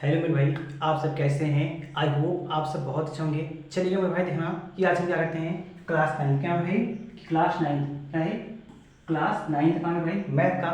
Hello मेरे भाई, आप सब कैसे हैं। आई होप आप सब बहुत अच्छे होंगे। चलिए मेरे भाई, देखना कि आज हम क्या करते हैं। क्लास 9 क्या है भाई, क्लास 9 क्या है, क्लास 9 का मेरे भाई मैथ का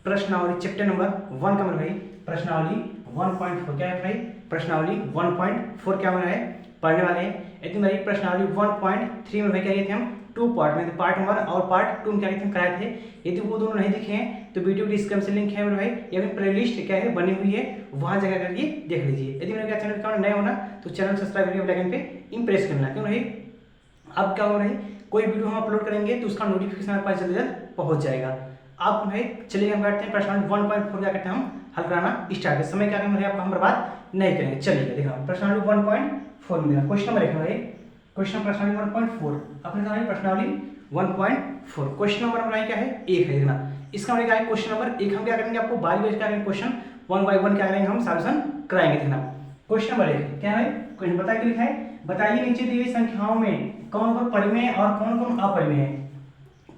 प्रश्नावली चैप्टर नंबर 1 का मेरे भाई प्रश्नावली 1.4 क्या है भाई, प्रश्नावली 1.4 क्या मेरा है पढ़ने वाले हैं। लेकिन भाई प्रश्नावली 1.3 में भाई क्या किए थे हम, 2 पार्ट में, पार्ट 1 और पार्ट 2 में क्या किए थे हम कराए थे। यदि वो दोनों नहीं दिखे हैं तो वीडियो डिस्क्रिप्शन लिंक है मेरे भाई, या फिर प्लेलिस्ट क्या है बनी हुई है, वहां जगह करके देख लीजिए। यदि मेरे चैनल का नए होना तो चैनल सब्सक्राइब करके बेल आइकन पे इंप्रेस करना, क्यों नहीं अब क्या हो रहा है, कोई वीडियो हम अपलोड करेंगे तो उसका नोटिफिकेशन हमारे पास जल्द जल्द पहुंच जाएगा। आप भाई चलिए हम करते हैं प्रश्न 1.4 क्या करते हैं हम हल कराना स्टार्ट है। समय क्या करेंगे आपका हम बर्बाद नहीं करेंगे। चलिए देखना प्रश्नावली 1.4 में देना क्वेश्चन नंबर लिखना भाई, क्वेश्चन प्रश्नावली 1.4 अपने सामने प्रश्नावली 1.4 क्वेश्चन नंबर हमारा क्या है 1 है। देखना इसका मतलब क्या है क्वेश्चन नंबर 1 हम क्या करेंगे, आपको बारी बारी क्या करेंगे, क्वेश्चन 1 बाय 1 क्या करेंगे हम सॉल्यूशन कराएंगे। देखना क्वेश्चन नंबर 1 क्या है, क्वेश्चन बताइए क्या लिखा है, बताइए नीचे दी गई संख्याओं में कौन कौन परिमेय और कौन कौन अपरिमेय है।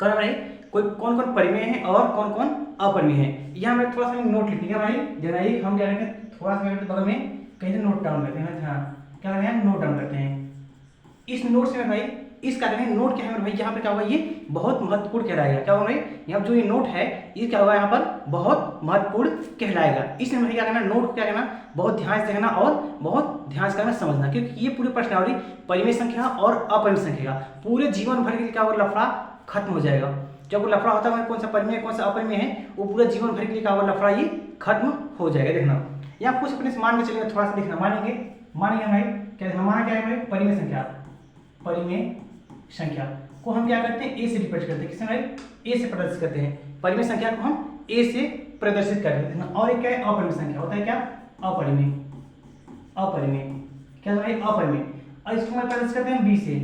कौन भाई कोई कौन कौन परिमेय है और कौन कौन अपरिमेय है। यहाँ मैं थोड़ा सा नोट लिख दिया भाई, जरा एक हम क्या करेंगे थोड़ा सा बगल में कहीं से नोट डाउन करते हैं। हाँ क्या करते हैं, नोट डाउन करते हैं। इस नोट से भाई इस क्या करेंगे, नोट क्या है भाई, यहाँ पर क्या होगा ये बहुत महत्वपूर्ण कहलाएगा। क्या होगा भाई, यहाँ जो ये नोट है ये क्या होगा यहाँ पर बहुत महत्वपूर्ण कहलाएगा। इसमें भाई क्या करना, नोट क्या करना बहुत ध्यान से देखना और बहुत ध्यान से करना समझना, क्योंकि ये पूरी प्रश्नावली परिमेय संख्या और अपरिमेय संख्या का पूरे जीवन भर के लिए क्या होगा लफड़ा खत्म हो जाएगा। जब वो लफड़ा होता है कौन सा परिमेय कौन सा अपरिमेय है, वो पूरे जीवन भर के लिए क्या होगा लफड़ा ये खत्म हो जाएगा। देखना यहाँ कुछ अपने मान के चलेंगे, थोड़ा सा देखना मानेंगे भाई क्या देखना, माना क्या है भाई परिमेय संख्या, परिमेय संख्या को हम क्या करते हैं ए से रिप्रेजेंट करते हैं। किससे भाई, ए से प्रदर्शित करते हैं। परिमेय संख्या को हम ए से प्रदर्शित करते हैं। और एक क्या है अपरिमेय संख्या, होता है क्या अपरिमेय, अपरिमेय क्या है भाई अपरिमेय, और इसको हम प्रदर्शित करते हैं बी से।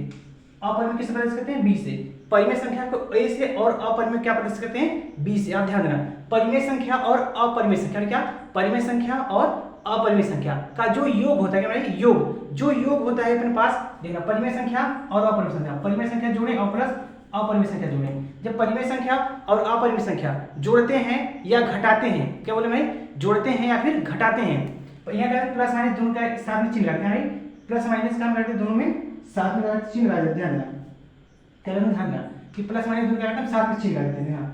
अपरिमेय किससे प्रदर्शित करते हैं, बी से। परिमेय संख्या को ए से और अपरिमेय क्या प्रदर्शित करते हैं, बी से। आप ध्यान देना परिमेय संख्या और अपरिमेय संख्या क्या, परिमेय संख्या और अपरिमेय संख्या का जो योग होता है भाई, योग जो योग होता है अपने पास देखना, परिमेय संख्या और अपरिमेय संख्या, परिमेय संख्या जोड़े और प्लस अपरिमेय संख्या जोड़े। जब परिमेय संख्या और अपरिमेय संख्या जोड़ते हैं या घटाते हैं, क्या बोले भाई जोड़ते हैं या फिर घटाते हैं, तो यहाँ क्या प्लस माइनस दोनों का साथ में चिन्ह लगाते हैं भाई, प्लस माइनस काम करते दोनों में साथ में चिन्ह लगा देते हैं। क्या ध्यान देना कि प्लस माइनस दोनों क्या साथ में चिन्ह लगा देते हैं,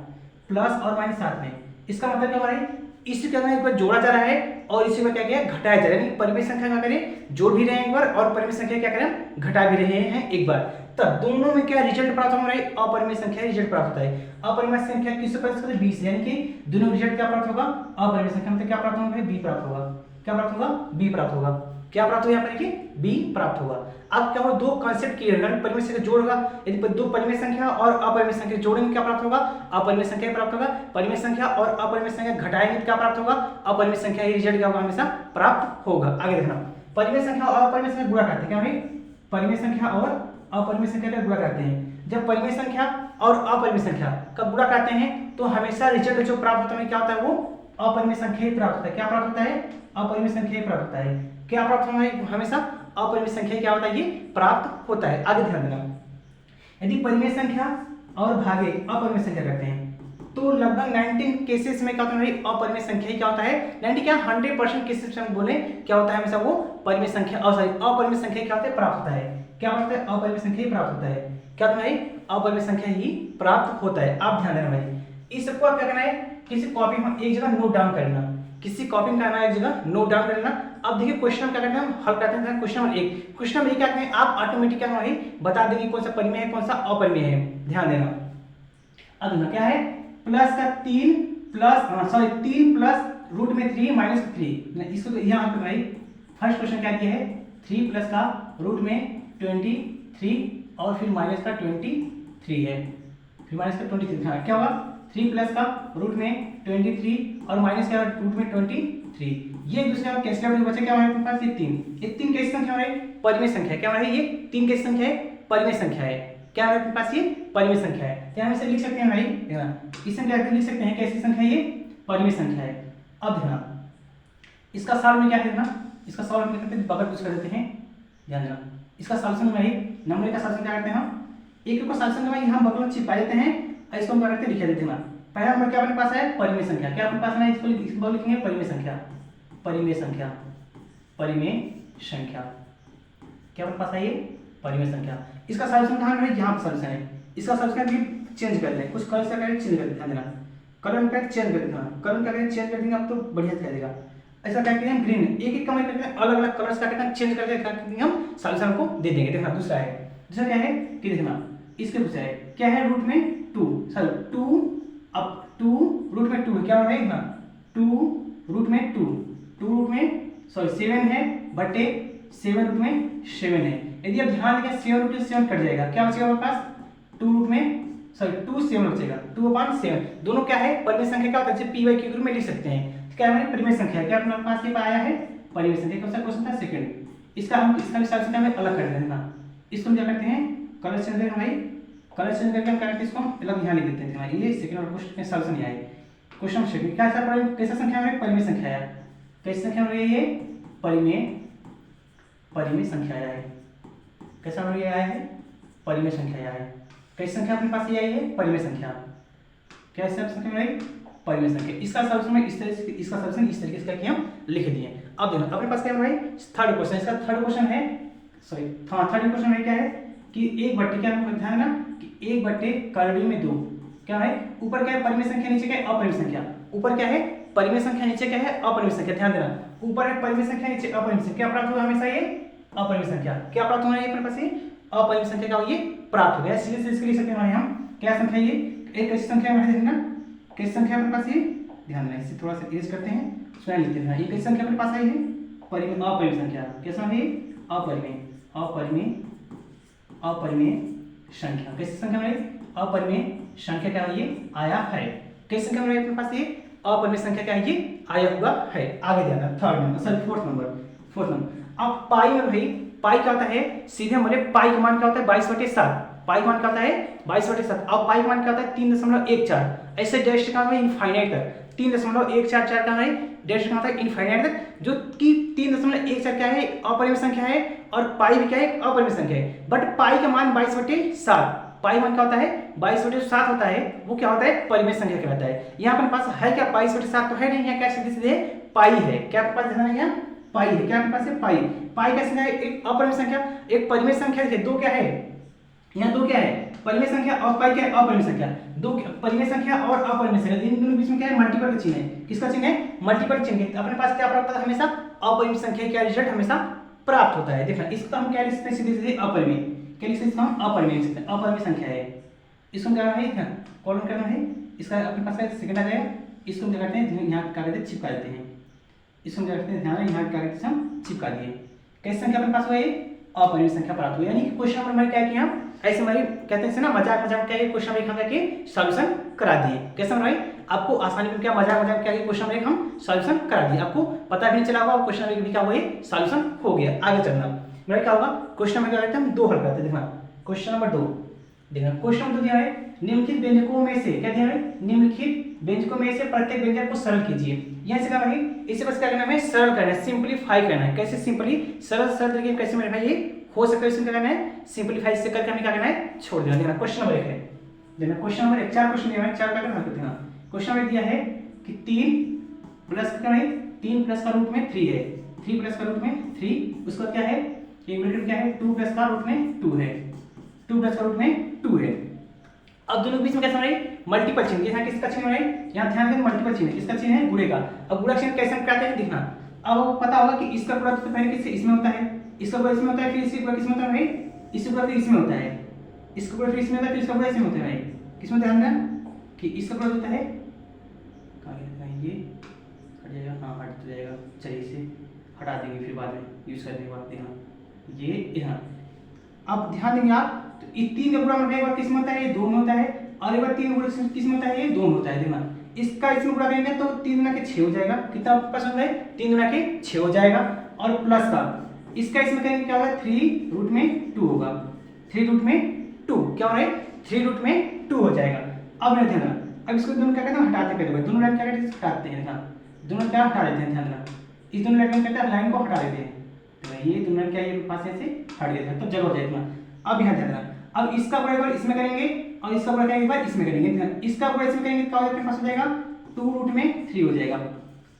प्लस और माइनस साथ में। इसका मतलब क्या हो रहा है, इसी क्या एक बार जोड़ा जा रहा है और इसी में क्या किया घटाया जा रहा है, यानी परिमेय संख्या क्या करें जोड़ भी रहे हैं एक बार और परिमेय संख्या क्या करें घटा भी रहे हैं एक बार, तब दोनों में क्या रिजल्ट प्राप्त हो रहा है, अपरिमेय संख्या रिजल्ट प्राप्त होता है। अपरिमेय संख्या किससे प्राप्त होता है, बी से, यानी कि दोनों रिजल्ट क्या प्राप्त होगा अपरिमेय संख्या में क्या प्राप्त होगा, बी प्राप्त होगा। क्या प्राप्त होगा, बी प्राप्त होगा। क्या प्राप्त होगा यहाँ पर देखिए बी प्राप्त होगा। अब क्या होगा, दो कांसेप्ट क्लियर है, परिमेय संख्या जोड़ होगा, यदि दो परिमेय संख्या और अपरिमेय संख्या जोड़ेंगे क्या प्राप्त होगा, अपरिमेय संख्या प्राप्त होगा। परिमेय संख्या और अपरिमेय संख्या घटाएंगे क्या प्राप्त होगा, अपरिमेय संख्या ही रिजल्ट क्या होगा हमेशा प्राप्त होगा। आगे देखना परिमेय संख्या और अपरिमेय संख्या गुणा करते हैं, क्या भाई परिमेय संख्या और अपरिमेय संख्या का गुणा करते हैं। जब परिमेय संख्या और अपरिमेय संख्या का गुणा करते हैं तो हमेशा रिजल्ट जो प्राप्त होता है क्या होता है, वो अपरिमेय संख्या ही प्राप्त होता है। क्या प्राप्त होता है, अपरिमेय संख्या ही प्राप्त होता है। क्या प्राप्त होता है, हमेशा अपरिमेय संख्या क्या होता है, ये प्राप्त होता है। आगे ध्यान देना, यदि परिमेय संख्या और भागे अपरिमेय संख्या करते हैं तो लगभग 19 केसेस में क्या होता है, अपरिमेय संख्या ही क्या होता है, 90 क्या 100% केसेस में बोले क्या होता है हमेशा वो परिमेय संख्या और सॉरी अपरिमेय संख्या क्या होता है प्राप्त होता है। क्या होता है, अपरिमेय संख्या ही प्राप्त होता है। क्या होता है, अपरिमेय संख्या ही प्राप्त होता है। आप ध्यान देना भाई, इस सबको आप क्या करना है, किसी कॉपी में एक जगह नोट डाउन करना, किसी कॉपी में करना है एक जगह नोट डाउन करना। अब देखिए क्वेश्चन क्या करते हैं हम हल करते हैं। क्वेश्चन नंबर 1, क्वेश्चन नंबर 1 क्या करते हैं आप ऑटोमेटिक क्या भाई बता देंगे कौन सा परिमेय है कौन सा अपरिमेय है। ध्यान देना अब क्या है, प्लस का 3 प्लस सॉरी 3 प्लस रूट में 3 माइनस 3, इसको तो यहाँ पे भाई फर्स्ट क्वेश्चन क्या किया है 3 प्लस का रूट में 23 और फिर माइनस का 23 है, फिर माइनस का 23। हाँ क्या होगा 3 प्लस का रूट में 23 और माइनस का रूट में 23, ये दूसरे का कैंसिल आउट बचा क्या हमारे पास ये 3, ये 3 कैसी संख्या है परिमेय संख्या। क्या है ये 3 कैसी संख्या है, परिमेय संख्या है। क्या हमारे पास ये परिमेय संख्या है, तो हम इसे लिख सकते हैं भाई इसे क्या लिख सकते हैं कैसी संख्या है, ये परिमेय संख्या है। अब ध्यान इसका सॉल्व में क्या है ना, इसका सॉल्व हम करते हैं बगल कुछ कर देते हैं। ध्यान देना इसका सॉल्यूशन भाई नंबर का सॉल्यूशन क्या करते हैं हम एक को सॉल्यूशन भाई हम बगल में चिपका देते हैं और इसको हम क्या करते हैं लिख देते हैं। पहला नंबर क्या अपने पास है परिमेय संख्या, क्या अपने पास है इसको लिखेंगे परिमेय संख्या, परिमेय संख्या परिमेय संख्या। क्या हमारे पास है ये परिमेय संख्या। इसका सॉल्यूशन कहाँ है, यहाँ पर सॉल्यूशन है। इसका सॉल्यूशन भी चेंज कर दें, कुछ कलर से चेंज कर देना, कलर का चेंज कर देना, कलर का चेंज कर देंगे आप तो बढ़िया दिखाई देगा। ऐसा क्या करेंगे, ग्रीन एक एक कमेंट करके अलग अलग कलर्स का करना चेंज करके हम सॉल्यूशन को दे देंगे। देखना दूसरा है, दूसरा क्या है कि देखना इसके दूसरा है क्या है, रूट में 2 सॉरी 2 अब 2 रूट में 2 है, क्या है ना 2 रूट में 2 रूट में सॉरी 7 है बटे 7 रूट में 7 है। यदि आप ध्यान देंगे 7 रूट में 7 कट जाएगा, क्या बचेगा हमारे पास 2 रूट में सॉरी 2 7 बचेगा, 2/7 दोनों क्या है परिमेय संख्या। क्या होता है पी वाई के रूप में लिख सकते हैं, क्या है परिमेय संख्या। क्या अपने पास ये आया है परिमेय संख्या। कौन सा क्वेश्चन था सेकंड। इसका हम इसका भी सॉल्यूशन हमें अलग कर देना, इसको हम क्या करते हैं कलर चेंज करके भाई कलर चेंज करके हम क्या करते हैं इसको हम अलग यहाँ लिख देते हैं भाई। ये सेकंड और क्वेश्चन में सॉल्यूशन ये है। क्वेश्चन सेकंड क्या है, कैसा संख्या है परिमेय संख्या है, कैसी संख्या हो रही है ये परिमेय संख्या है। कैसा हो आया है परिमेय संख्या है। कैसी संख्या अपने पास ये आई है परिमेय संख्या। क्या संख्या में परिमेय संख्या। इसका सॉल्यूशन में इस तरह से इसका सॉल्यूशन इस तरीके से करके हम लिख दिए। अब देखो अपने पास क्या है भाई थर्ड क्वेश्चन। इसका थर्ड क्वेश्चन है सॉरी हाँ थर्ड क्वेश्चन में क्या है कि 1/, क्या ध्यान ना कि 1/2 क्या है, ऊपर क्या है परिमेय संख्या, नीचे क्या है अपरिमेय संख्या। ऊपर क्या है परिमेय संख्या, नीचे क्या है अपरिमेय संख्या। ध्यान देना ऊपर है परिमेय संख्या, नीचे अपरिमेय संख्या। क्या प्राप्त होगा हमेशा ये अपरिमेय संख्या। क्या प्राप्त होना है अपने पास ये अपरिमेय संख्या का ये प्राप्त हो गया। सीधे से इसके लिख सकते हैं हम क्या संख्या ये एक कैसी संख्या है देखना कैसी संख्या अपने पास ये ध्यान देना। इसे थोड़ा सा इरेज करते हैं स्वयं लिखते हैं। ये कैसी संख्या अपने पास आई है परिमेय अपरिमेय संख्या। कैसा है अपरिमेय संख्या। कैसी संख्या में अपरिमेय संख्या क्या ये आया है। कैसी संख्या में अपने पास ये अपरिमेय संख्या क्या है ये आया हुआ है। आगे ध्यान third number sorry fourth number. अब पाई में भाई पाई क्या होता है सीधे हमारे पाई का मान क्या होता है 22/7। पाई का मान क्या होता है 22/7। अब पाई का मान क्या होता है 3.14। ऐसे डेस्ट का है इनफाइनाइट तक 3.144 का है डेस्ट का होता है इनफाइनाइट तक, जो कि 3.14 क्या है अपरिमेय संख्या है और पाई भी क्या है अपरिमेय संख्या है। बट पाई का मान 22/7 पाई मान क्या होता है 22/7 होता है, वो क्या होता है परिमेय संख्या कहलाता है। यहाँ अपने पास है क्या 22/7 तो है नहीं, यहाँ क्या सीधे सीधे पाई है। क्या आपके पास ध्यान है यहाँ पाई है। क्या आपके पास है पाई कैसे है एक अपरिमेय संख्या एक परिमेय संख्या है। दो क्या है यहाँ दो क्या है परिमेय संख्या और पाई क्या है अपरिमेय संख्या। दो परिमेय संख्या और अपरिमेय संख्या इन दोनों के बीच में क्या है मल्टीपल का चिन्ह है। किसका चिन्ह है मल्टीपल चिन्ह है। अपने पास क्या प्राप्त होता है हमेशा अपरिमेय संख्या का रिजल्ट हमेशा प्राप्त होता है। देखना इसको हम क्या लिख सकते हैं सीधे सीधे अपरिमेय क्या लिख सकते हैं हम अपरिमेय लिख सकते हैं अपरिमेय संख्या है। इसको क्या है कॉलम करना है इसका अपने पास सेकंड आ जाएगा। इसको क्या करते हैं यहाँ क्या करते हैं चिपका देते हैं। इसको क्या करते हैं ध्यान यहाँ क्या करते हैं हम चिपका दिए। कैसी संख्या अपने पास हुआ ये अपरिमेय संख्या प्राप्त हुई। यानी कि क्वेश्चन नंबर हमारे क्या किया ऐसे हमारे कहते हैं ना मजाक क्या ये क्वेश्चन नंबर हम करके सॉल्यूशन करा दिए। कैसे भाई आपको आसानी में क्या मजाक क्या क्वेश्चन नंबर हम सॉल्यूशन करा दिए। आपको पता भी नहीं चला होगा क्वेश्चन नंबर भी क्या हुआ सॉल्यूशन हो गया। आगे चलना मेरा क्या होगा क्वेश्चन नंबर क्या करते हैं हम 2 हल करते हैं। देखना क्वेश्चन नंबर 2 देखना क्वेश्चन नंबर 2 दिया है निम्नलिखित व्यंजकों में से क्या दिया है निम्नलिखित व्यंजकों में से प्रत्येक व्यंजक को सरल कीजिए। यहाँ से क्या भाई इसे बस क्या करना है सिम्प्लीफाई करना है। कैसे सिंपली सरल तरीके कैसे मेरे भाई ये हो सकता है। इसमें क्या करना है सिंपलीफाई से करके हमें क्या करना है छोड़ देना। देखना क्वेश्चन नंबर 1 है देखना क्वेश्चन नंबर 1 4 क्वेश्चन दिया है 4 का हल करते हैं। क्वेश्चन नंबर दिया है कि 3 प्लस क्या है 3 प्लस का रूट में 3 है 3 प्लस का रूट में 3 उसका क्या है एक ब्रैकेट क्या है 2 प्लस का रूट में 2 है 2 प्लस का रूट में 2 है। अब दोनों के बीच में कैसा है मल्टीपल चिन्ह। यहाँ किसका चिन्ह है यहाँ ध्यान दें मल्टीपल चिन्ह किसका चिन्ह है गुणे का। अब गुणा चिन्ह कैसे करते हैं देखना। अब पता होगा कि इसका गुणा तो पहले किससे इसमें होता है इसका गुणा इसमें होता है फिर इसका गुणा किसमें होता है भाई इसका गुणा फिर इसमें होता है इसका गुणा फिर इसमें होता है फिर इसका गुणा इसमें होता है भाई। किसमें ध्यान देना कि इसका गुणा होता है कहाँ गया ये हट जाएगा हाँ हट जाएगा। चलिए इसे हटा देंगे फिर बाद में यूज करने के बाद देखना ये यहाँ। अब ध्यान देंगे आप तो इस 3 का गुणा में एक बार किसमें होता है ये 2 में होता है और एक बार 3 गुणा किसमें होता है ये 2 में होता है। देखना इसका इसमें गुणा करेंगे तो 3 गुना के 6 हो जाएगा। कितना पसंद है 3 गुना के 6 हो जाएगा और प्लस का इसका इसमें करेंगे क्या होगा 3 रूट में 2 होगा 3 रूट में 2 क्या हो रहा है 3 रूट में 2 हो जाएगा। अब नहीं ध्यान अब इसको दोनों क्या करते हैं हटाते पहले दोनों लाइन क्या करते हैं हटाते हैं। दोनों क्या हटा देते हैं ध्यान देना इस दोनों लाइन कहते हैं लाइन को हटा देते हैं तो ये दोनों क्या ये पास से हट गया था तो जगह हो जाएगा। अब यहाँ ध्यान देना अब इसका गुणा एक बार इसमें करेंगे और इसका गुणा एक बार इसमें करेंगे। इसका गुणा इसमें करेंगे क्या अपने पास हो जाएगा 2 रूट में 3 हो जाएगा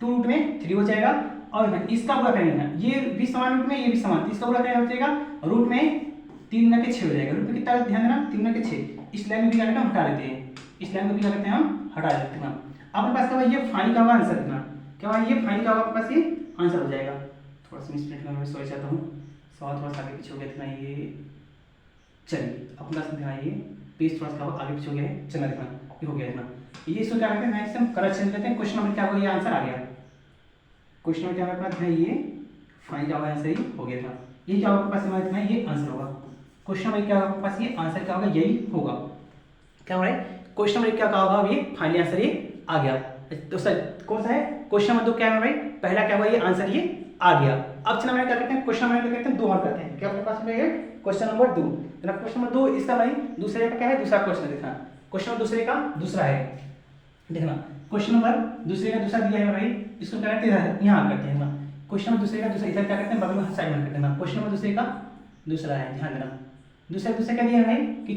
2 रूट में 3 हो जाएगा और इसका गुणा करेंगे, ये भी समान रूट में, ये भी समान, तो इसका गुणा करेंगे हो जाएगा रूट में 3 गुना के 6 हो जाएगा। रूट में कितना ध्यान देना, 3 गुना के 6। इस लाइन में भी क्या करते हैं, हम हटा देते हैं, इस लाइन को भी क्या करते हैं, हम हटा देते हैं। अपने पास क्या होगा, ये फाइनल का होगा आंसर कितना, क्या होगा, ये फाइनल का होगा अपने पास, ये आंसर हो जाएगा। थोड़ा सा मिसप्रिंट में मैं सोच चाहता हूँ, सवाल थोड़ा सा आगे पीछे हो गया था ये। चलिए अपने पास ध्यान, ये पेज थोड़ा सा आगे पीछे हो गया है, चलना देखना, ये हो गया इतना। ये इसको क्या करते हैं, इससे हम कलर चेंज करते हैं। क्वेश्चन नंबर क्या होगा, ये आंसर आ गया। क्वेश्चन नंबर क्या होगा अपना, ये फाइनल क्या होगा, आंसर ही हो गया था। ये क्या होगा आपके पास, हमारे इतना ये आंसर होगा। क्वेश्चन नंबर क्या होगा आपके पास, ये आंसर क्या होगा, यही होगा। क्या हो रहा है, क्वेश्चन नंबर क्या होगा, ये फाइनल आंसर ये आ गया। तो सर कौन सा है, क्वेश्चन नंबर 2 क्या है भाई, पहला क्या हुआ, ये आंसर ये आ गया। अब चलो हम क्या करते हैं, क्वेश्चन नंबर क्या करते हैं, 2 और करते हैं। क्या अपने पास है क्वेश्चन नंबर 2, क्वेश्चन नंबर 2 इसका भाई दूसरे का क्या है, दूसरा क्वेश्चन देखना। क्वेश्चन नंबर दूसरे का दूसरा है, देखना क्वेश्चन नंबर दूसरे का दूसरा दिया है भाई, इसको क्या करते हैं, यहाँ करते हैं। क्वेश्चन नंबर दूसरे का दूसरा इधर क्या करते हैं, बगल में साइड में करते हैं। क्वेश्चन नंबर दूसरे का दूसरा है, ध्यान देना। दूसरा क्या दिया है भाई कि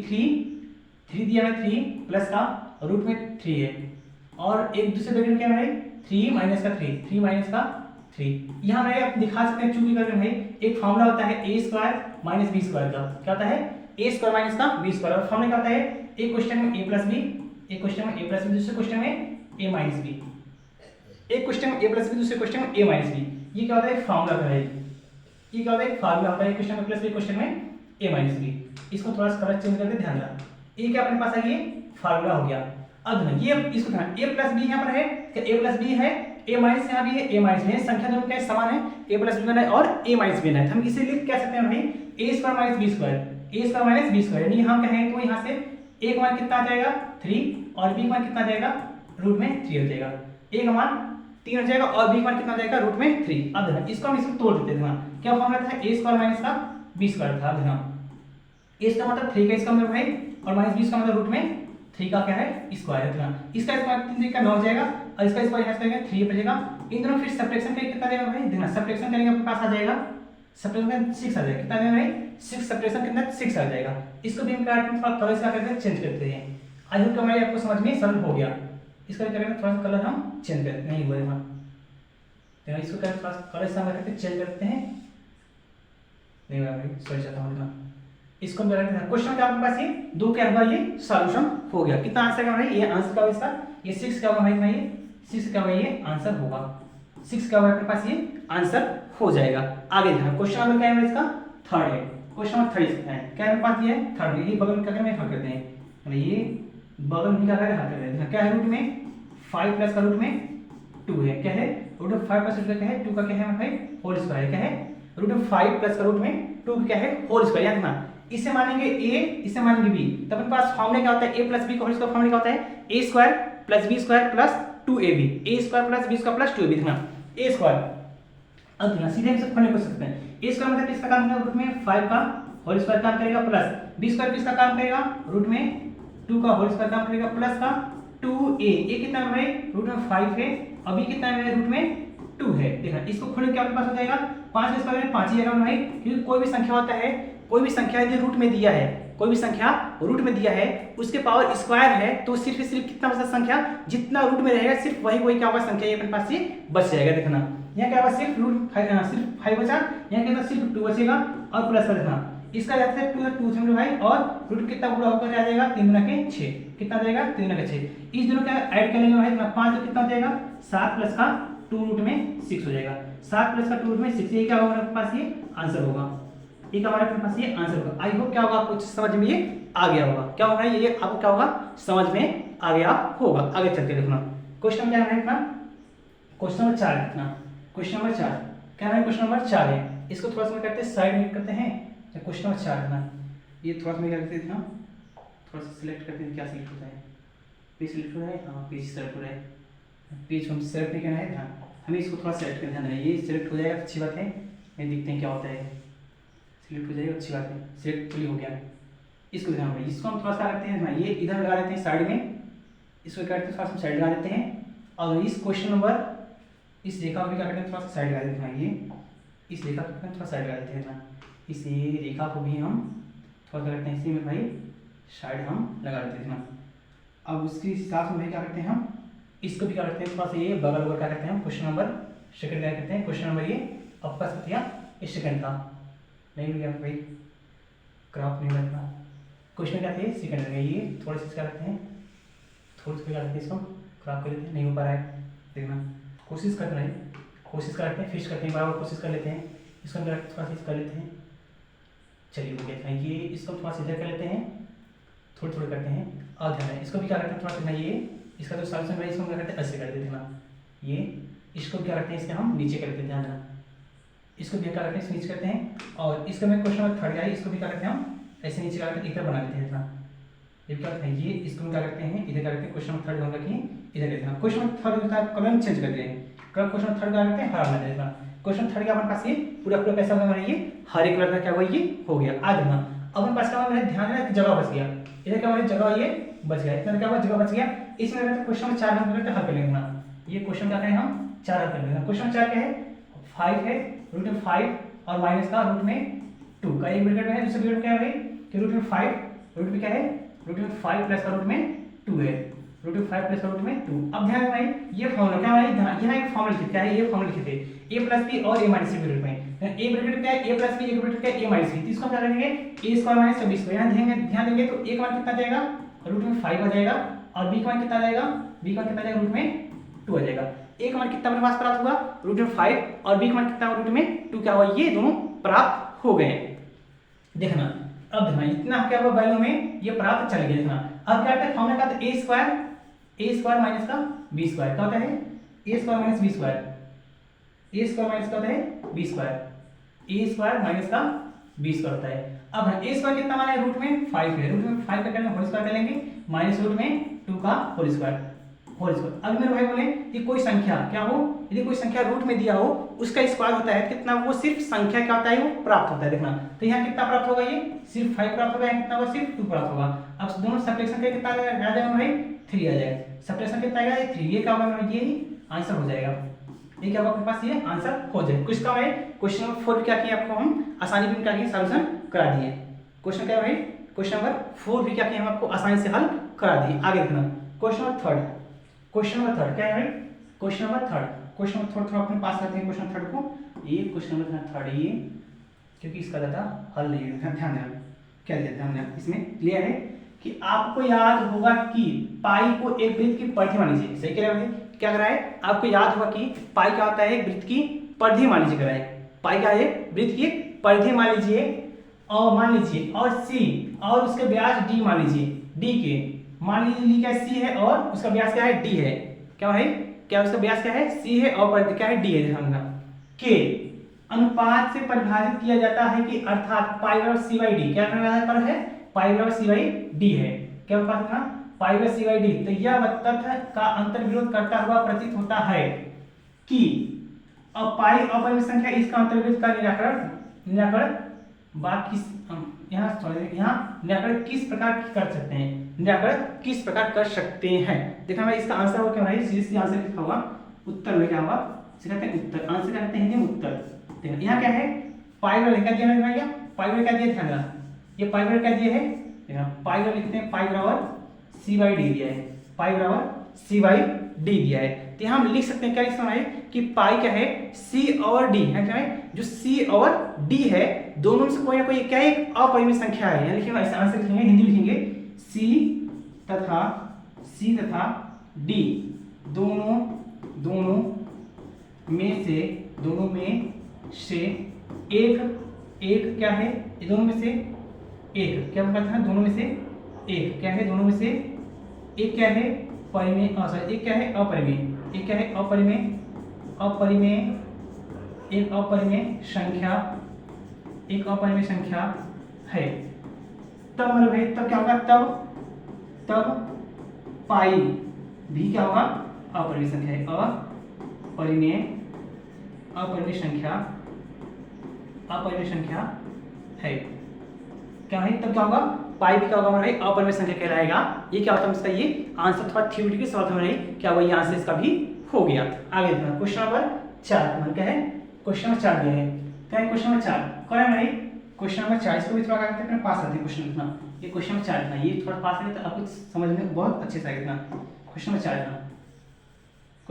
3 दिया है, 3 प्लस का रूट में 3 है, और एक दूसरे ब्रैकेट क्या है 3 माइनस का 3 यहाँ भाई आप दिखा सकते हैं, चूंकि करके भाई एक फॉर्मूला होता है a square minus B square का। क्या होता है, a स्क्वायर माइनस का बी स्क्वायर, और फॉर्मूला क्या होता है, एक क्वेश्चन में a प्लस बी, एक क्वेश्चन में a प्लस बी, दूसरे क्वेश्चन में a माइनस बी, एक क्वेश्चन में a प्लस बी, दूसरे क्वेश्चन में a माइनस बी। ये क्या होता है, फॉर्मूला का है, ये क्या होता है, फॉर्मूला होता है, क्वेश्चन में प्लस बी, क्वेश्चन में a माइनस बी। इसको थोड़ा सा कलर चेंज करके ध्यान देना, ये क्या अपने पास है, ये फार्मूला हो गया। अब ये इसको ध्यान, a प्लस बी यहाँ पर है, क्या a प्लस बी है, a माइनस यहाँ भी है, a माइनस बी है, संख्या दोनों क्या समान है, a प्लस बी है और a माइनस बी है। हम इसे लिख क्या सकते हैं भाई, a square minus B square, a square minus B square, यानी हम कहें तो यहाँ से a का मान कितना आ जाएगा 3, और b का मान कितना आ जाएगा रूट में 3 हो जाएगा। a का मान 3 हो जाएगा और b का मान कितना आ जाएगा रूट में 3। अब देखना इसको हम इसको तोड़ देते हैं, क्या फॉर्मूला था, a स्क्वायर माइनस का बी स्क्वायर था। देखना a इसका मतलब 3 का इसका मतलब भाई, और माइनस बी इसका मतलब रूट में 3 का क्या है स्क्वायर है। इसका स्क्वायर 3 का 9 हो जाएगा, और इसका स्क्वायर यहाँ से करेंगे 3 पर जाएगा। इन दोनों फिर सब्ट्रैक्शन करेंगे, कितना देगा भाई, देखना सब्ट्रैक्शन करेंगे आपके पास आ जाएगा, सब्ट्रैक्शन 6 आ जाएगा, कितना देगा भाई 6, सब्ट्रैक्शन कितना 6 आ जाएगा। इसको भी हम क्या करते हैं, थोड़ा कलर से करके चेंज करते हैं। आई होप हमारे आपको समझ में सरल हो गया। इसका क्या करेंगे, थोड़ा सा कलर हम चेंज करते हैं, नहीं हुआ है, देखना इसको क्या थोड़ा सा कलर से करके चेंज करते हैं, नहीं हुआ भाई, सॉरी चाहता हूँ। इसको क्वेश्चन क्या आपके पास, ये 2 क्या होगा, ये सॉल्यूशन हो गया। कितना आंसर क्या भाई, ये आंसर क्या होगा इसका, ये 6 क्या होगा भाई, ये 6 क्या होगा, ये आंसर होगा, 6 क्या होगा आपके पास, ये आंसर हो जाएगा। आगे देखना क्वेश्चन नंबर क्या है इसका, थर्ड है। क्वेश्चन नंबर 3 है, क्या है पास, ये थर्ड, ये बगल में क्या करें, हल करते हैं, ये बगल में क्या करें, हल करते हैं। क्या है, रूट में 5 प्लस का रूट में 2 है, क्या है रूट में 5 प्लस रूट क्या है 2 का क्या है भाई होल स्क्वायर, क्या है रूट में 5 प्लस का रूट में 2 क्या है होल स्क्वायर। याद रखना इसे मानेंगे a, इसे मानेंगे b, तब अपने पास फॉर्मूला क्या होता है, a प्लस बी का होल स्क्वायर फॉर्मूला क्या होता है, a square plus B square plus 2ab, a square plus B square plus 2ab। देखना a स्क्वायर, अब देखना सीधे हम सब खोलने को सकते हैं, a स्क्वायर मतलब किसका काम करेगा, रूट में 5 का होल स्क्वायर काम करेगा, प्लस b स्क्वायर किसका काम करेगा, रूट में 2 का होल स्क्वायर काम करेगा, प्लस का 2a, a कितना है भाई रूट में 5 है, और b कितना है रूट में 2 है। देखना इसको खोलने के आपके पास हो जाएगा 5 के स्क्वायर में 5 ही जाएगा भाई, क्योंकि कोई भी संख्या होता है, कोई भी संख्या यदि रूट में दिया है, कोई भी संख्या रूट में दिया है, उसके पावर स्क्वायर है, तो सिर्फ कितना बचा संख्या, जितना रूट में रहेगा सिर्फ वही क्या होगा संख्या, ये अपने पास ये बच जाएगा। देखना यहाँ क्या होगा सिर्फ रूट 5 बचा, यहाँ क्या सिर्फ 2 बचेगा, और प्लस कर देखना इसका जाता है 2 समझो भाई, और रूट कितना पूरा होकर आ जाएगा 3 गुना के 6, कितना आ जाएगा 3 गुना के 6। इस दोनों का ऐड कर लेंगे भाई 5, तो कितना हो जाएगा 7 प्लस का 2 रूट में 6 हो जाएगा, 7 प्लस का 2 रूट में 6, ये क्या होगा हमारे पास ये आंसर होगा, एक हमारे पास ये आंसर होगा। आई होप क्या होगा आपको समझ में ये आ गया होगा, क्या होगा ये आपको क्या होगा समझ में आ गया होगा। आगे चलते देखना क्वेश्चन क्या है अपना, क्वेश्चन नंबर 4 देखना, क्वेश्चन नंबर 4 क्या है, क्वेश्चन नंबर 4 है, इसको थोड़ा सा करते हैं साइड में करते हैं। क्वेश्चन नंबर 4 देखना, ये थोड़ा सा क्या करते हैं ना, थोड़ा सा सिलेक्ट करते हैं, क्या सिलेक्ट होता है, पेज सिलेक्ट हो रहा है, हाँ पेज सेलेक्ट हो रहा है, पेज हम सेलेक्ट नहीं करना है, ध्यान हमें इसको थोड़ा सेलेक्ट करना है, ये सिलेक्ट हो जाएगा अच्छी बात है, ये देखते हैं क्या होता है, सिलेक्ट हो जाएगा अच्छी बात है, सिलेक्ट हो गया। इसको ध्यान भाई, इसको हम थोड़ा सा करते हैं ना, ये इधर लगा देते हैं साइड में, इसको क्या करते हैं थोड़ा सा साइड लगा देते हैं, और इस क्वेश्चन नंबर इस रेखा को भी क्या करते हैं थोड़ा सा साइड लगा देते हैं, ये इस रेखा को थोड़ा साइड लगा देते हैं ना, इस रेखा को भी हम थोड़ा सा करते हैं, इसी में भाई साइड हम लगा देते हैं ना। अब उसके हिसाब से भाई क्या करते हैं हम इसको भी क्या करते हैं थोड़ा सा ये बगल क्या करते हैं क्वेश्चन नंबर सेकंड क्या कहते हैं, क्वेश्चन नंबर ये आपके पास किया इस सेकंड था, नहीं भैया भाई क्रॉप नहीं रखना, क्वेश्चन क्या थे सेकंड में, ये थोड़ा सा क्या करते हैं, थोड़ा सा क्या करते हैं, इसको क्रॉप कर लेते हैं, नहीं हो पा रहा है, देखना कोशिश करना है, कोशिश करते हैं, फिश करते हैं, बराबर कोशिश कर लेते हैं, इसको थोड़ा सा कर लेते हैं, चलिए हो गया, ये इसको थोड़ा सा इधर कर लेते हैं, थोड़े थोड़े करते हैं, और ध्यान है इसको भी क्या करते हैं, थोड़ा सा ये इसका जो सॉल्यूशन है इसको क्या करते हैं ऐसे कर देते हैं ना, ये इसको क्या करते हैं, इसके हम नीचे करते हैं, ध्यान देना, इसको भी क्या करते हैं, नीचे करते हैं, और इसका मैं क्वेश्चन नंबर थर्ड है, इसको भी क्या करते हैं हम ऐसे नीचे करके इधर बना देते हैं इतना, ये क्या करते हैं, ये इसको क्या करते हैं इधर करके क्वेश्चन नंबर थर्ड होगा कि इधर करते हैं, क्वेश्चन नंबर थर्ड होता है कलम चेंज करते हैं, कलम क्वेश्चन थर्ड क्या करते हैं हरा बना देते हैं, क्वेश्चन थर्ड का हमारे पास ये पूरा पूरा कैसा होगा, ये हरे कलर का क्या हुआ, ये हो गया। आज देखना अब हमारे पास क्या हुआ, ध्यान देना जगह बच गया, इधर क्या हुआ जगह ये बच गया, इतना क्या हुआ जगह बच गया, इसमें करते क्वेश्चन नंबर 4 हम करते हल कर लेंगे ना, ये क्वेश्चन क्या करें हम 4 हल कर लेंगे, क्वेश्चन 4 क्या है 5 है, रूट में 5 और माइनस का रूट में 2 का एक ब्रैकेट में है, दूसरे ब्रैकेट क्या है भाई कि रूट में 5, रूट में क्या है रूट में 5 प्लस का रूट में 2 है, रूट में 5 प्लस का रूट में 2। अब ध्यान देना भाई ये फॉर्मूला क्या है, यहाँ एक फॉर्मूला लिखित क्या है, ये फॉर्मूला लिखित है a प्लस बी और a माइनस b ब्रैकेट में, a ब्रैकेट क्या है a प्लस बी, एक ब्रैकेट क्या है a माइनस b, तो इसको क्या करेंगे a square minus b square, यहाँ ध्यान देंगे तो a का मान कितना जाएगा रूट में 5 आ जाएगा, और b का मान कितना आ जाएगा, b का मान कितना जाएगा रूट में 2 आ जाएगा, a का मान कितना अपने पास प्राप्त हुआ रूट में 5 और b का मान कितना रूट में 2 क्या हुआ, ये दोनों प्राप्त हो गए। देखना अब देखना इतना क्या हुआ वैल्यू में ये प्राप्त चल गया, देखना अब क्या करते हैं फॉर्मूला का a स्क्वायर माइनस का b स्क्वायर क्या होता है, a square minus b square, a square minus का होता है b square, a square minus का b स्क्वायर होता है। अब a स्क्वायर कितना मान है रूट में 5 है, रूट में 5 का करना होल स्क्वायर कर लेंगे माइनस रूट में 2 का होल स्क्वायर। अब मेरे भाई बोले कि कोई संख्या क्या हो, यदि कोई संख्या रूट में दिया हो उसका स्क्वायर होता है कितना, वो सिर्फ संख्या क्या होता है वो प्राप्त होता है। देखना तो यहाँ कितना प्राप्त होगा, ये सिर्फ 5 प्राप्त होगा, कितना होगा सिर्फ 2 प्राप्त होगा। अब दोनों सब्ट्रैक्शन करके कितना आ जाएगा भाई 3 आ जाएगा, सब्ट्रैक्शन कितना आएगा 3, ये क्या होगा ये आंसर हो जाएगा, ये क्या होगा आपके पास ये आंसर हो जाएगा। कुछ का है क्वेश्चन नंबर 4 क्या किया आपको हम आसानी भी क्या किया सॉल्यूशन करा दिए, क्वेश्चन क्या है भाई क्वेश्चन नंबर 4 भी क्या किया हम आपको आसानी से हल करा दिए। आगे देखना क्वेश्चन नंबर 3, क्वेश्चन नंबर 3 क्या है भाई क्वेश्चन नंबर 3, क्वेश्चन नंबर थोड़ा अपने पास करते हैं क्वेश्चन 3 को, ये क्वेश्चन नंबर 3 ये क्योंकि इसका ज्यादा हल नहीं है, ध्यान देना क्या दिया, ध्यान देना इसमें क्लियर है कि आपको याद होगा कि पाई को एक वृत्त की परिधि मान लीजिए, सही कह रहे हैं क्या करा है, आपको याद होगा कि पाई क्या होता है वृत्त की परिधि मान लीजिए, करा है पाई क्या है वृत्त की परिधि मान लीजिए, और सी और उसके व्यास डी मान लीजिए, डी के मान लीजिए क्या सी है और उसका व्यास क्या है डी है, क्या है क्या उसका व्यास क्या है सी है और परिधि क्या है डी है, ध्यान देना के अनुपात से परिभाषित किया जाता है कि अर्थात पाई बराबर सी बाई डी क्या पर है, पाई बराबर सी बाई डी है, क्या अनुपात है पाई बराबर सी बाई डी, तो यह तथ्य का अंतर विरोध करता हुआ प्रतीत होता है कि अब पाई अपरिमित संख्या इसका अंतर विरोध का निराकरण बात किस यहाँ निराकरण किस प्रकार कर सकते हैं, निराकरण किस प्रकार कर सकते हैं। देखना भाई इसका आंसर होगा क्या भाई सीधे आंसर लिखा होगा उत्तर में क्या होगा, कहते हैं उत्तर, आंसर कहते हैं हिंदी उत्तर। देखना यहाँ क्या है पाई बराबर क्या दिया है भैया, पाई बराबर क्या दिया ध्यान देना, ये पाई बराबर क्या दिया है, देखना पाई बराबर लिखते हैं पाई बराबर सी बाई डी दिया है, पाई बराबर सी बाई डी दिया है, तो यहाँ हम लिख सकते हैं क्या लिख सकते हैं कि पाई क्या है सी और डी है, क्या है जो सी और डी है दोनों में से कोई ना कोई क्या है एक अपरिमित संख्या है, यहाँ लिखेंगे ऐसे आंसर लिखेंगे हिंदी लिखेंगे सी तथा डी दोनों में से एक क्या है, दोनों में से एक क्या कहते हैं, दोनों में से एक क्या है, दोनों में से एक क्या है परिमेय, एक क्या है अपरिमेय, एक क्या है एक अपरिमेय संख्या है। तब मतलब भाई तब क्या होगा, तब पाई भी क्या होगा अपरिमेय संख्या है, अपरिमेय संख्या है, क्या है तब क्या होगा पाई भी क्या होगा हमारा अपरिमेय संख्या कहलाएगा। ये क्या होता है इसका ये आंसर थोड़ा थ्योरेटिकल सवाल हमारे क्या हुआ, ये आंसर इसका भी हो गया। आगे देखना क्वेश्चन नंबर 4 क्या है, क्वेश्चन नंबर 4 दिया है, क्या है क्वेश्चन नंबर 4 कौन है भाई क्वेश्चन नंबर 4, इसको भी थोड़ा करते हैं पास आते हैं क्वेश्चन लिखना, ये क्वेश्चन नंबर 4 लिखना, ये थोड़ा पास है तो आपको समझ में बहुत अच्छे से आएगा। क्वेश्चन नंबर 4 लिखना,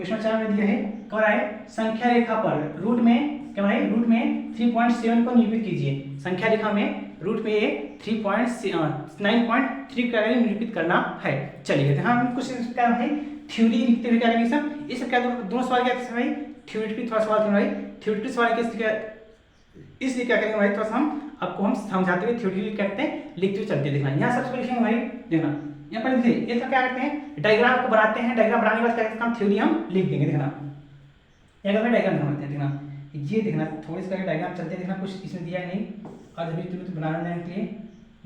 क्वेश्चन 4 में दिया है, कह रहा है संख्या रेखा पर रूट में क्या है, रूट में 3.7 को निरूपित कीजिए। संख्या रेखा में रूट में ये 9.3 का निरूपित करना है। चलिए यहाँ हम कुछ क्या है थ्योरी लिखते हुए क्या करेंगे सब, इस क्या दोनों सवाल क्या है भाई, थ्योरेटिकल थोड़ा सवाल थे भाई, थ्योरेटिकल सवाल के इसलिए क्या करेंगे भाई, थोड़ा सा हम आपको हम समझाते हुए थ्योरेटिकल कहते हैं लिखते हुए चलते देखना। यहाँ सबसे पहले लिखेंगे भाई, देखना यहाँ पर देखिए ये तो क्या करते हैं डायग्राम को बनाते हैं, डायग्राम बनाने के बाद क्या करते हैं थ्योरी हम लिख देंगे। देखना क्या करते हैं डायग्राम बनाते हैं, देखना ये देखना थोड़ी सी डायग्राम चलते हैं, देखना कुछ इसमें दिया नहीं और अभी तुरंत बनाने के लिए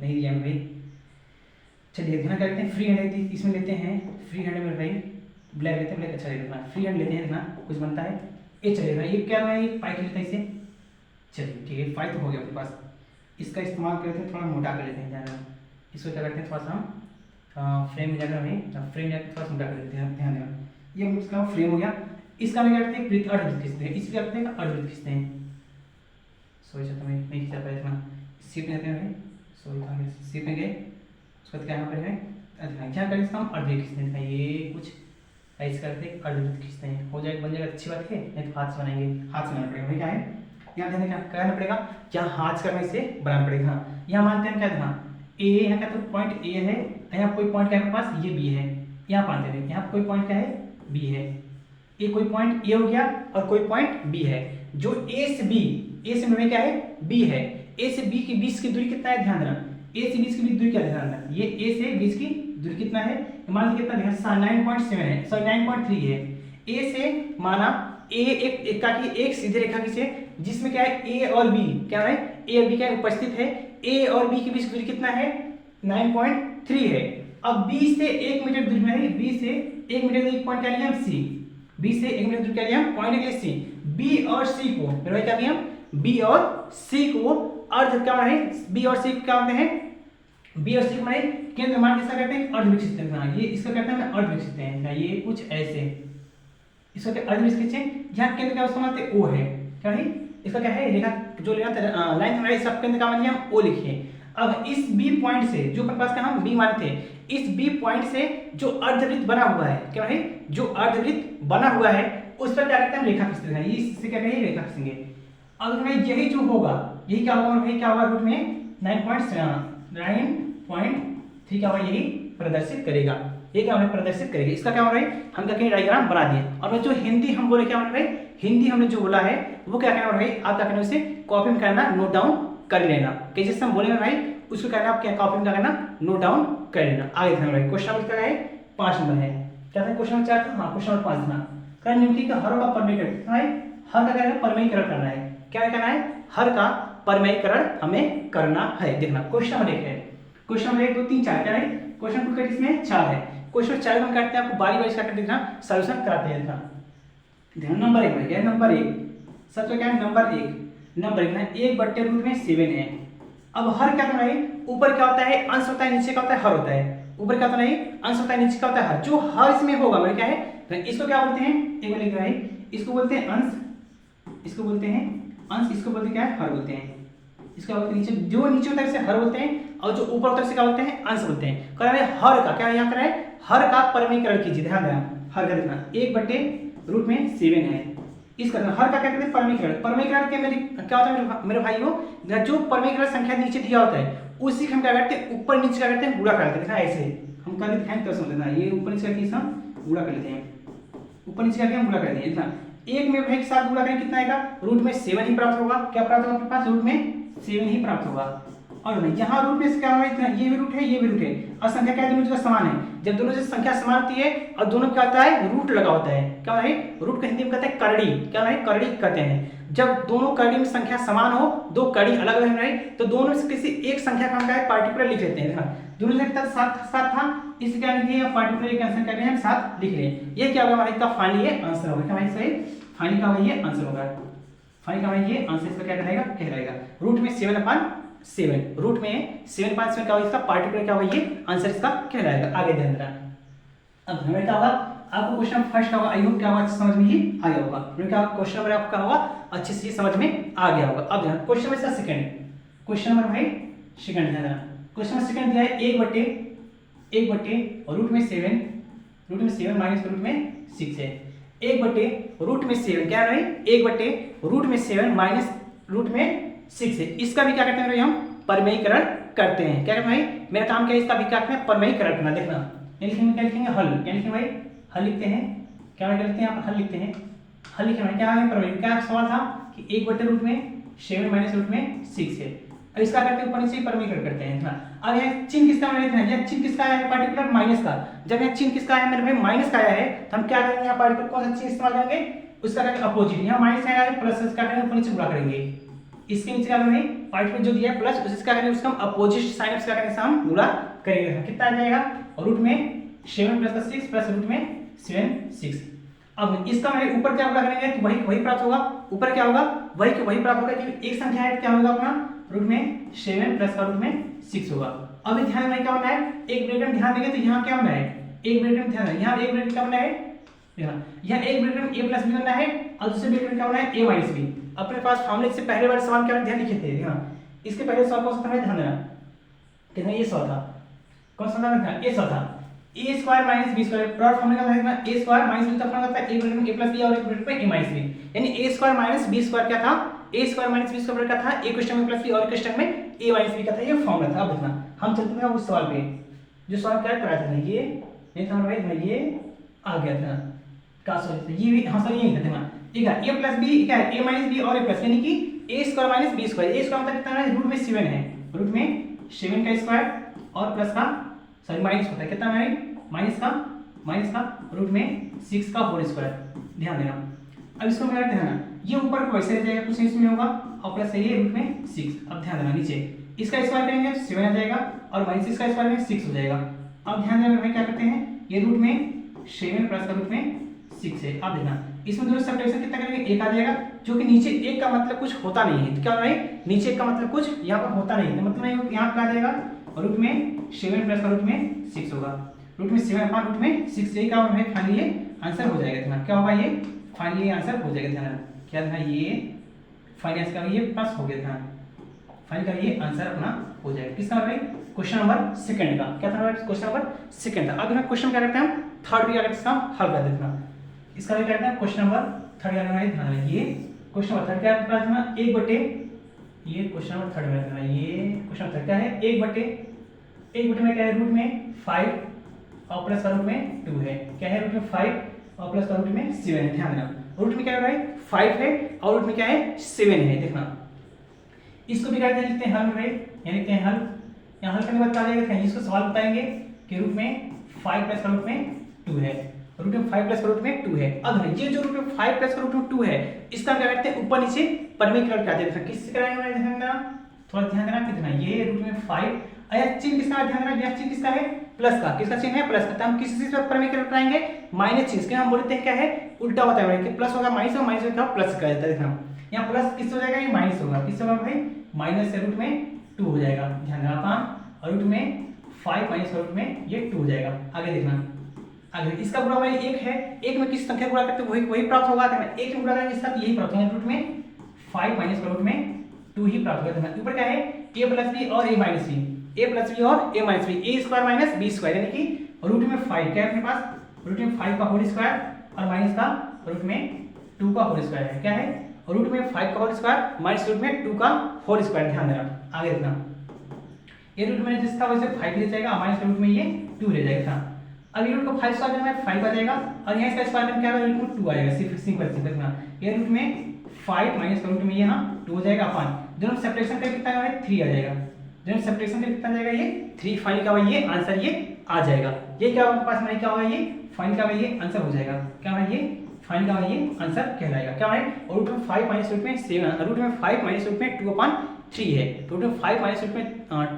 नहीं दिया भाई। चलिए देखना क्या करते हैं फ्री हैंड इसमें लेते हैं, फ्री हैंड में भाई ब्लैक लेते हैं, ब्लैक अच्छा लगेगा, फ्री हैंड लेते हैं, देखना कुछ बनता है ये। चलिए ये क्या है, पाइप लेते हैं इसे। चलिए ठीक है पाइप तो हो गया अपने पास, इसका इस्तेमाल करते हैं थोड़ा मोटा कर लेते हैं ज़्यादा, इसको क्या करते हैं थोड़ा सा हम फ्रेम में जाकर हमें फ्रेम जाकर थोड़ा सा मोटा कर लेते हैं। ध्यान देना ये इसका फ्रेम हो गया, इसका में क्या करते हैं वृत्त अर्धवृत्त खींचते हैं, इसलिए करते हैं अर्धवृत्त खींचते हैं। सॉरी सर तुम्हें नहीं खींचा पाया इतना, सीप में जाते हैं सॉरी सीप में गए उसके बाद क्या यहाँ पर है क्या करें इसका हम अर्धवृत्त खींचते हैं, ये कुछ ऐसे करते हैं अर्धवृत्त खींचते हैं, हो जाएगा बन जाएगा अच्छी बात है, नहीं तो हाथ से बनाएंगे, हाथ से बनाना पड़ेगा भाई। क्या है यहाँ ध्यान क्या करना पड़ेगा, क्या हाथ से करना इसे बनाना पड़ेगा। हाँ यहाँ मानते हैं क्या ध्यान ए, यहाँ क्या तो पॉइंट ए है, यहाँ कोई पॉइंट क्या है पास ये बी है, यहाँ मानते हैं यहाँ कोई पॉइंट क्या है बी है, ये कोई पॉइंट ए हो गया और कोई पॉइंट बी है, जो ए से बी, ए से में क्या है बी है, ए से बी के बीच की दूरी कितना है ध्यान देना, ए से बीच की दूरी क्या ध्यान देना, ये ए से बीच की दूरी कितना है मान लीजिए कितना ध्यान 9.7 है सॉरी 9.3 है। ए से माना ए एक का की एक सीधी रेखा खींचे जिसमें क्या है ए और बी क्या है, ए और बी क्या उपस्थित है, ए और बी के बीच दूरी कितना है 9.3 है। अब बी से 1 मीटर दूरी में है, बी से 1 मीटर दूरी पॉइंट क्या लिया हम सी, बी से 1 मीटर दूरी क्या लिया हम पॉइंट लिया सी, बी और सी को मेरे भाई क्या लिया हम बी और सी को अर्ध क्या है, बी और सी को क्या होते हैं, बी और सी को केंद्र मान किसका कहते हैं अर्धविक्षिप्त है, ये इसका कहते हैं अर्धविक्षिप्त है, ये कुछ ऐसे इसका क्या अर्धविक्षिप्त है, यहाँ केंद्र क्या उसका मानते हैं ओ है, क्या है इसका क्या है रेखा जो लेना लाइन हमारे सब केंद्र का मान लिया हम ओ लिखिए। अब इस बी पॉइंट से जो अपने पास का हम बी मानते हैं, इस बी पॉइंट से जो अर्धवृत्त बना हुआ है क्या है, जो अर्धवृत्त बना हुआ है उस पर क्या करते हैं हम रेखा खींचते हैं, इससे क्या कहेंगे रेखा खींचेंगे। अब भाई यही जो होगा यही क्या होगा भाई, क्या होगा रूट में 9.3 क्या होगा यही प्रदर्शित करेगा, ये क्या हमें प्रदर्शित करेगा। इसका क्या हो रहा है हम क्या कहें डायग्राम बना दिए। और जो हिंदी हम बोले क्या भाई, हिंदी हमने जो बोला है वो क्या कहना भाई, आप क्या करना उसे कॉपी में करना नोट डाउन कर लेना, कि जिससे हम बोलेंगे भाई उसको कहना आप क्या कॉपी में क्या करना नोट डाउन कर लेना। आगे ध्यान भाई क्वेश्चन नंबर क्या है 5 नंबर है, क्या था क्वेश्चन नंबर 4 था, हाँ क्वेश्चन नंबर 5 था, क्या निम्नलिखित हर का परमीकरण है, हर का क्या है परमीकरण करना है, क्या करना है हर का परमीकरण हमें करना है। देखना क्वेश्चन नंबर 1 है, क्वेश्चन नंबर 1 2 3 4 क्या है, क्वेश्चन नंबर इसमें 4 है, क्वेश्चन 4 हम करते हैं आपको बारी बारी करके देखना सॉल्यूशन कराते हैं। ध्यान नंबर 1 में क्या है नंबर 1 सबसे क्या है नंबर 1 ना 1/रूट में 7 है। अब हर क्या होता है ऊपर क्या होता है अंश होता है, नीचे क्या होता है हर होता है, ऊपर क्या होता है अंश होता है नीचे क्या होता है हर, जो हर इसमें होगा मतलब क्या है तो इसको क्या बोलते हैं एक बार लिख रहा है, इसको बोलते हैं अंश, इसको बोलते हैं अंश, इसको बोलते हैं क्या है हर बोलते हैं, इसका बोलते हैं नीचे जो नीचे होता है इसे हर बोलते हैं और जो ऊपर होता है इसे क्या बोलते हैं अंश बोलते हैं। कह रहा है हर का क्या यहाँ कर रहा है हर का परमीकरण कीजिए, ध्यान देना हर का देखना 1/रूट में 7 है, इसका हर का क्या कहते हैं परमीकरण, परमीकरण के मेरे क्या होता है मेरे भाइयों जो परमीकरण संख्या नीचे दिया होता है उसी हम क्या करते हैं ऊपर नीचे क्या करते हैं गुणा करते हैं, देखना ऐसे हम कर लेते हैं तो समझना ये ऊपर नीचे करके हम गुणा कर लेते हैं, ऊपर नीचे करके हम गुणा कर देते हैं। एक में भाई के साथ गुणा करें कितना आएगा रूट में 7 ही प्राप्त होगा, क्या प्राप्त होगा आपके पास रूट में 7 ही प्राप्त होगा। और यहाँ रूट में क्या होगा इतना ये भी रूट है ये भी रूट है और संख्या क्या है दोनों जगह समान है, जब दोनों जगह संख्या समान होती है और दोनों क्या होता है रूट लगा होता है, क्या है रूट को हिंदी में कहते हैं करड़ी, क्या है करड़ी कहते हैं। जब दोनों करड़ी में संख्या समान हो, दो करड़ी अलग अलग रहे तो दोनों से किसी एक संख्या का हम क्या है पार्टिकुलर लिख लेते हैं, दोनों जगह साथ था इस क्या लिखे हैं पार्टिकुलर कैंसिल कर रहे हैं हम साथ लिख रहे हैं, ये क्या होगा हमारे का फाइनल ये आंसर होगा, क्या भाई सही फाइनल का ये आंसर होगा, फाइनल का ये आंसर इसका क्या कहलाएगा रूट में 7/7 रूट में 7/7 क्या होगा इसका पार्टिकुलर क्या होगा ये आंसर इसका कहलाएगा। आगे ध्यान देना अब हमें क्या होगा आपको क्वेश्चन फर्स्ट का होगा आई होप क्या होगा समझ में ये आ गया होगा, क्या क्वेश्चन नंबर आपका होगा अच्छे से समझ में आ गया होगा। अब ध्यान question number second, question number भाई सेकंड ध्यान देना क्वेश्चन नंबर सेकंड दिया है 1/रूट में 7 माइनस रूट में 6 है, 1 बटे रूट में 7 क्या है भाई 1 बटे रूट में 7 माइनस रूट में 6 है। इसका भी क्या करते हैं भाई हम परमेयीकरण करते हैं। क्या करते हैं भाई मेरा काम क्या है इसका भी क्या करते हैं परमेयीकरण करना। देखना ये लिखेंगे क्या लिखेंगे हल क्या लिखेंगे भाई हल लिखते हैं क्या लिखते हैं यहाँ पर हल लिखते हैं हल लिखे भाई क्या है परमेयी क्या सवाल था कि 1 बटे रूट में 7 माइनस रूट में 6 है। अब इसका करते हैं ऊपर नीचे परमीकरण करते हैं। अब यहाँ चिन्ह किसका है यहाँ चिन्ह किसका है पार्टिकुलर माइनस का। जब यहाँ चिन्ह किसका है मेरे भाई माइनस का आया है तो हम क्या करेंगे यहाँ पार्टिकुलर कौन सा चिन्ह इस्तेमाल करेंगे उसका करेंगे अपोजिट। यहाँ माइनस आया है प्लस क्या करेंगे ऊपर नीचे गुणा करेंगे इसके नीचे क्या करेंगे पार्टिकुलर जो दिया है प्लस उसका करेंगे उसका हम अपोजिट साइन क्या करेंगे हम गुणा करेंगे कितना आ जाएगा रूट में 7 प्लस 6 प्लस रूट में 7 6। अब इसका मैं ऊपर क्या गुणा करेंगे तो वही प्राप्त होगा ऊपर क्या होगा वही प्राप्त होगा क्योंकि एक संख्या है क्या होगा अपना रूट में 7 प्लस का रूट में 6 होगा। अब ध्यान में क्या होना है एक ब्रैकेट में ध्यान देंगे तो यहाँ क्या होना है एक ब्रैकेट में ध्यान यहाँ एक ब्रैकेट क्या होना है यहाँ एक ब्रैकेट में a प्लस बी होना है और दूसरे ब्रैकेट में क्या होना है a माइनस बी। अपने पास फॉर्मूले से पहले वाले सवाल क्या ध्यान लिखे थे इसके पहले सवाल कौन सा था ध्यान देना कितना ये सवाल था कौन सा था ये सवाल था a square minus b square product formula का था a स्क्वायर माइनस b का फॉर्मूला था एक ब्रैकेट में a प्लस b और एक ब्रैकेट में a माइनस b यानी a square minus b square क्या था a square minus b square का था एक क्वेश्चन में प्लस b और एक क्वेश्चन में a माइनस b का था ये फॉर्मूला था। अब देखना हम चलते हैं उस सवाल पे जो सवाल क्या कराया था ये नहीं था भाई ये आ गया था का सॉरी ये भी हां सॉरी यही था देखना ठीक है a प्लस b क्या है a माइनस b और a प्लस यानी कि a square minus b square a square मतलब कितना है रूट में 7 है रूट में 7 का स्क्वायर और प्लस का सॉरी माइनस होता है कितना है माइनस का रूट में 6 का होल स्क्वायर ध्यान देना। अब इसको क्या करते हैं ना ये ऊपर को वैसे रह जाएगा कुछ इसमें होगा और प्लस ये रूट में 6। अब ध्यान देना नीचे इसका स्क्वायर करेंगे 7 आ जाएगा और माइनस इसका स्क्वायर करेंगे 6 हो जाएगा। अब ध्यान देना भाई क्या करते हैं ये रूट में 7 प्लस का रूट में 6 है। अब देखना इसमें दोनों सब्ट्रैक्शन कितना करेंगे 1 आ जाएगा जो कि नीचे 1 का मतलब कुछ होता नहीं है। तो क्या भाई नीचे 1 का मतलब कुछ यहाँ पर होता नहीं है मतलब यहाँ पर आ जाएगा रूट में 7 प्लस का रूट में 6 होगा रूट में 7 अपॉन रूट में 6 यही क्या होगा फाइनली ये आंसर हो जाएगा। ध्यान क्या होगा ये फाइनली आंसर हो जाएगा। ध्यान क्या था ये फाइनल आंसर ये पास हो गया। ध्यान फाइनल का ये आंसर अपना हो जाएगा किसका भाई क्वेश्चन नंबर सेकंड का क्या था भाई क्वेश्चन नंबर सेकंड था। अब हम क्वेश्चन क्या करते हैं थर्ड भी क्या करते हैं हल कर देते हैं इसका भी क्या करते हैं क्वेश्चन नंबर थर्ड क्या करना है ध्यान ये क्वेश्चन नंबर थर्ड क्या करना है 1 बटे ये क्वेश्चन नंबर थर्ड में करना है ये क्वेश्चन नंबर क्या है 1 बटे में क्या है रूट में 5 और प्लस का रूट में 2 है क्या है रूट में 5 और प्लस का रूट में 7 है। ध्यान देना रूट में क्या है 5 है और रूट में क्या है 7 है। देखना इसको भी करते हैं लिखते हैं हल में यहाँ लिखते हैं हल यहाँ हल करने के बाद क्या जाएगा इसको सवाल बताएंगे कि रूट में 5 प्लस का रूट में 2 है रूट में 5 प्लस का रूट में 2 है। अब ये जो रूट में 5 प्लस का रूट में 2 है इसका क्या करते हैं ऊपर नीचे परमीकरण करते हैं किससे कराएंगे ध्यान देना थोड़ा ध्यान देना कितना ये रूट में 5 अया चिन्ह किसका है ध्यान देना यह चिन्ह किसका है प्लस का किसका चिन्ह है प्लस का। तो हम किस चीज पर परमीकरण कराएंगे माइनस चिन्ह के हम बोलते हैं क्या है उल्टा होता है कि प्लस होगा माइनस होगा माइनस होगा प्लस का जाता है। देखना यहाँ प्लस किस हो जाएगा ये माइनस होगा किस होगा भाई माइनस से रूट में 2 हो जाएगा। ध्यान देना अपान रूट में 5 माइनस रूट में ये 2 हो जाएगा। आगे देखना आगे इसका गुणा भाई 1 है 1 में किस संख्या गुणा करते हैं वही प्राप्त होगा। देखना 1 में गुणा करेंगे इसका यही प्राप्त होगा रूट में 5 माइनस रूट में 2 ही प्राप्त होगा। देखना ऊपर क्या है a प्लस b और a minus b a plus b और a minus b a square minus b square यानी कि रूट में 5 क्या है अपने पास रूट में 5 का होल स्क्वायर और माइनस का रूट में 2 का होल स्क्वायर है क्या है रूट में 5 का होल स्क्वायर माइनस रूट में 2 का होल स्क्वायर। ध्यान देना आगे देखना ये रूट में जिसका वैसे 5 ले जाएगा माइनस रूट में ये 2 ले जाएगा। अब ये रूट को 5 स्क्वायर में 5 आ जाएगा और यहाँ इसका स्क्वायर में क्या होगा रूट में 2 आ जाएगा सिर्फ सिंपल देखना ये रूट में 5 माइनस का रूट में यहाँ 2 हो जाएगा अपन दोनों सब्ट्रैक्शन करके कितना है 3 आ जाएगा दोनों सब्ट्रैक्शन करके कितना जाएगा ये 3 फाइनल का ये आंसर ये आ जाएगा। ये क्या आपके पास में क्या होगा ये फाइनल का ये आंसर हो जाएगा क्या है ये फाइनल का ये आंसर कहलाएगा क्या है रूट में 5 माइनस रूट में 7 रूट में 5 माइनस रूट में 2/3 है रूट में 5 माइनस रूट में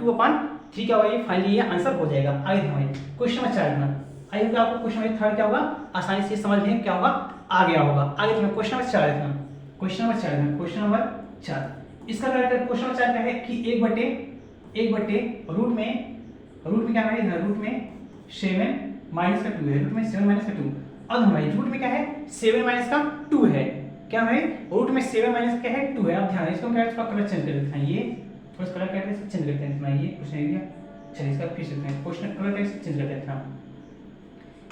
2/3 क्या होगा ये फाइनली ये आंसर हो जाएगा। आगे देखो क्वेश्चन नंबर 4 देखना आई होप आपको क्वेश्चन नंबर 3 क्या होगा आसानी से समझ में क्या होगा आ गया होगा। आगे देखो क्वेश्चन नंबर 4 देखना क्वेश्चन नंबर 4 इसका क्वेश्चन नंबर 4 क्या है कि 1 बटे रूट में क्या है रूट में 7 माइनस का 2 है रूट में 7 माइनस का 2। अब हमारे रूट में क्या है 7 माइनस का 2 है क्या है रूट में 7 माइनस क्या है 2 है। अब ध्यान इसको क्या है इसका कलर चेंज कर देते हैं ये थोड़ा कलर क्या है चेंज करते हैं इतना ये क्वेश्चन एरिया चलिए इसका फिर से क्वेश्चन कलर कैसे चेंज कर देते हैं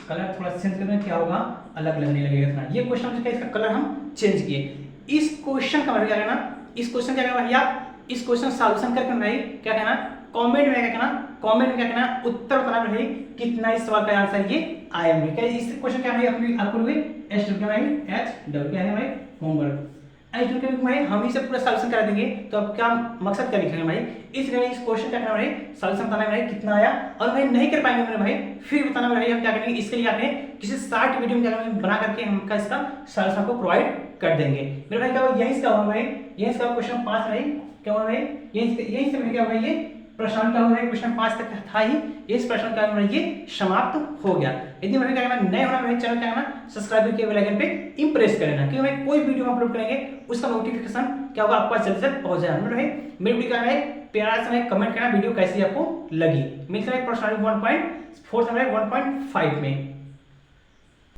कलर थोड़ा चेंज करना, क्या होगा, अलग लगने लगेगा थोड़ा। ये क्वेश्चन में क्या इसका कलर हम चेंज किए। इस क्वेश्चन का मतलब क्या करना, इस क्वेश्चन क्या करना भैया, इस क्वेश्चन सॉल्यूशन करके भाई क्या कहना, कमेंट में क्या कहना, कमेंट में क्या कहना, उत्तर बताना भाई कितना इस सवाल का आंसर ये आया है। क्या इस क्वेश्चन क्या है आपको एच डब्ल्यू भाई, एच डब्ल्यू क्या है भाई, होमवर्क एच डब्ल्यू भाई हम ही से पूरा सॉल्यूशन करा देंगे। तो अब क्या मकसद क्या लिखेंगे भाई, इसलिए इस क्वेश्चन क्या करना भाई, सॉल्यूशन बताना भाई कितना आया। और भाई नहीं कर पाएंगे मेरे भाई, फिर बताना भाई हम क्या करेंगे, इसके लिए आपने किसी शॉर्ट वीडियो में क्या करेंगे, बना करके हम इसका सॉल्यूशन को प्रोवाइड कर देंगे मेरे भाई। क्या होगा, यही इसका होगा भाई, यही इसका क्वेश्चन 5 भाई क्या होगा भाई, यही से क्या होगा, ये प्रश्न का होगा, क्वेश्चन 5 तक था ही, इस प्रश्न का ये समाप्त हो गया। यदि मैं क्या करना, नए होना मेरे चैनल क्या करना, सब्सक्राइब करके बेल आइकन पे इंप्रेस कर लेना, क्योंकि मैं कोई वीडियो अपलोड करेंगे उसका नोटिफिकेशन क्या होगा आपको जल्द से जल्द पहुंच जाएगा। मेरे भाई मेरी वीडियो का है प्यार से कमेंट करना वीडियो कैसी आपको लगी। मिलते हैं पर्सनली 1.4 से 1.5 में।